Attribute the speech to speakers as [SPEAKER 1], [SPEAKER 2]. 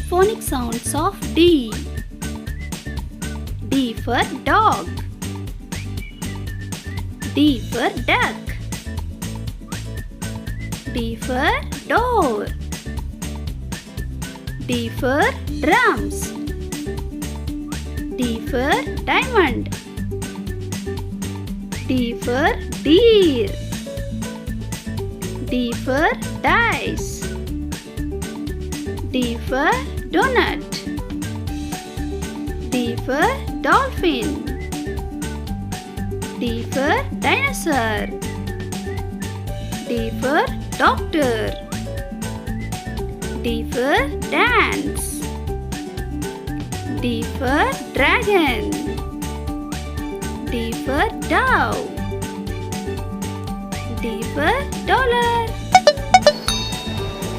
[SPEAKER 1] phonic sounds of D. D for dog. D for duck. D for door. D for drums. D for diamond. D for deer. D for dice. D for donut. D for dolphin. D for dinosaur. D for doctor. D for dance. D for dragon. D for dove. D for dollar.